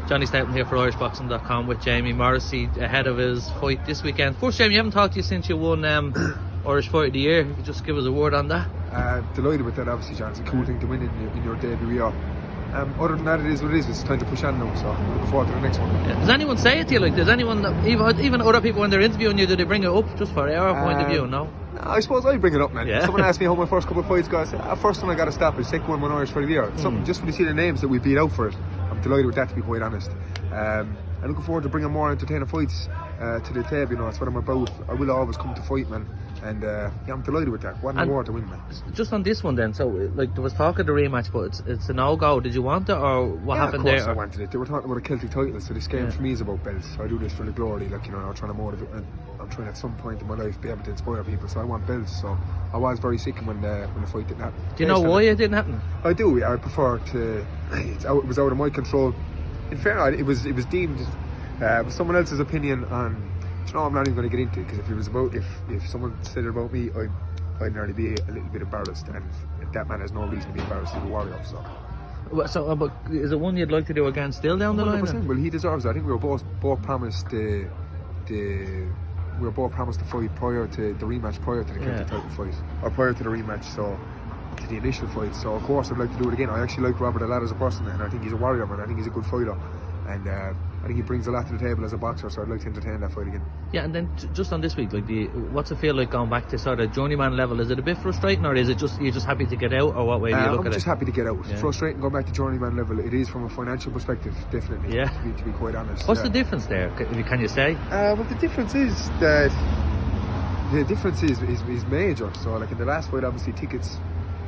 Johnny Stapleton here for irishboxing.com with Jamie Morrissey ahead of his fight this weekend. First, Jamie, you haven't talked to you since you won Irish Fight of the Year. If you could just give us a word on that. Delighted with that, obviously, John. It's a cool thing to win in your debut year. Other than that, it is what it is. It's time to push on now, so I'm looking forward to the next one. Yeah. Does anyone say it to you? Like, does anyone, even other people when they're interviewing you, do they bring it up just for our point of view? No? I suppose I bring it up, man. Yeah. Someone asked me how my first couple of fights go. I said, first one I got to stop is second one won Irish Fight of the Year. Something just when you see the names that we beat out for it, I'm delighted with that, to be quite honest. I'm looking forward to bringing more entertaining fights to the table. You know, that's what I'm about. I will always come to fight, man. And yeah, I'm delighted with that. What an award to win, man. Just on this one then, so like there was talk of the rematch, but it's a no-go. Did you want it, or what happened there? Of course I wanted it. They were talking about a Celtic title, so this game for me is about belts. So I do this for the glory, like, you know, I'm trying to motivate, and I'm trying at some point in my life be able to inspire people, so I want belts. So I was very sick when the fight didn't happen. Do you know why it didn't happen? I do. I prefer to. It was out of my control. In fairness, it was deemed someone else's opinion on. You know, I'm not even going to get into it, because if it was about if someone said it about me, I'd nearly be a little bit embarrassed, and that man has no reason to be embarrassed. He's a warrior, so. But is it one you'd like to do again still down the line? 100%. Well, he deserves it. I think we were both promised we were both promised the fight prior to the rematch, prior to the Celtic title fight, or prior to the rematch. So. To the initial fight, so of course I'd like to do it again. I actually like Robert a lot as a person, and I think he's a warrior, man. I think he's a good fighter, and I think he brings a lot to the table as a boxer, so I'd like to entertain that fight again. Yeah, and then just on this week, like, what's it feel like going back to sort of journeyman level? Is it a bit frustrating, or is it just you're just happy to get out, or what way do you look at it? I'm just happy to get out. Yeah. Frustrating going back to journeyman level. It is from a financial perspective, definitely. Yeah. To be quite honest. What's the difference there? Can you say? Well, the difference is that is major. So, like in the last fight, obviously tickets.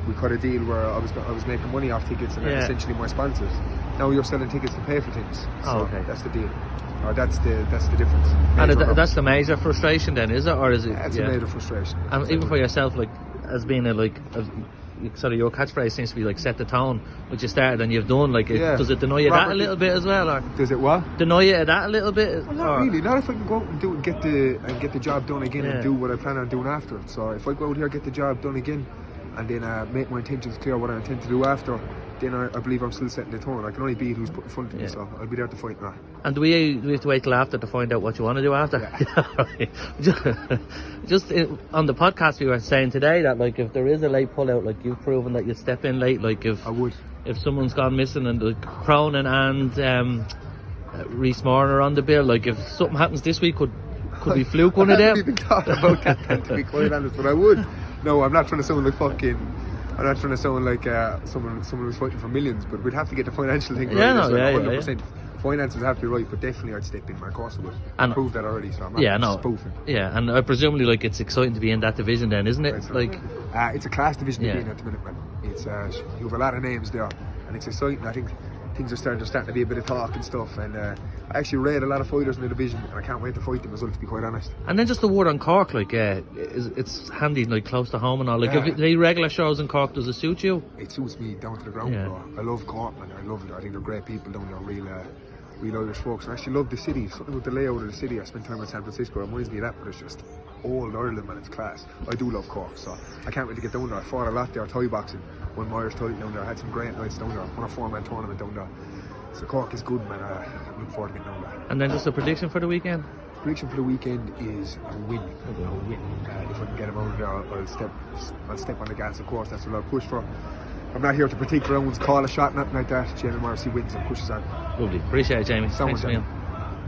We cut a deal where I was making money off tickets, and essentially my sponsors. Now you're selling tickets to pay for things. So okay. That's the deal. Or that's the difference. And that's the major frustration then, is it? Or is it? That's a major frustration. And even for yourself, like, as being sort of your catchphrase seems to be like set the tone, which you started and you've done. Like, does it deny you that a little bit as well, or does it what? Deny you that a little bit? Well, not really. Not if I can go out and do get the job done again and do what I plan on doing after it. So if I go out here, get the job done again, and then make my intentions clear what I intend to do after, then I believe I'm still setting the tone. I can only beat who's put in front of me, so I'll be there to fight now. And do we have to wait till after to find out what you want to do after? Yeah. Just on the podcast we were saying today that, like, if there is a late pull-out, like, you've proven that you step in late. Like, if I would. If someone's gone missing, and like Cronin and Reese Moore are on the bill, like, if something happens this week, could we fluke one of them? I haven't even thought about that, to be quite honest, but I would. No, I'm not trying to sound like I'm not trying to sound like someone who's fighting for millions, but we'd have to get the financial thing right. 100%. Finances have to be right, but definitely I'd step in. My course would. I proved that already, so I'm not spoofing. Yeah, and presumably, like, it's exciting to be in that division then, isn't it? It's a class division to be in at the minute, man. It's you have a lot of names there, and it's exciting. I think things are starting to be a bit of talk and stuff, and I actually rate a lot of fighters in the division, and I can't wait to fight them as well, to be quite honest. And then just the word on Cork, like, it's handy, like, close to home and all. Like, if the regular shows in Cork, does it suit you? It suits me down to the ground, bro. I love Cork, man. I love it. I think they're great people down there, real Irish folks. I actually love the city. Something with the layout of the city. I spent time in San Francisco. It reminds me of that, but it's just old Ireland, man. It's class. I do love Cork, so I can't wait to get down there. I fought a lot there, Thai boxing, won my Irish title down there. I had some great nights down there. Won a 4-man tournament down there. So Cork is good, man. I'm looking forward to getting down there. And then just a prediction for the weekend? Prediction for the weekend is a win. A win. If I can get him out of there, I'll step on the gas. Of course, that's what I'll push for. I'm not here to predict rounds, call a shot, nothing like that. Jamie Morrissey wins and pushes on. Lovely. Appreciate it, Jamie. Thanks, man.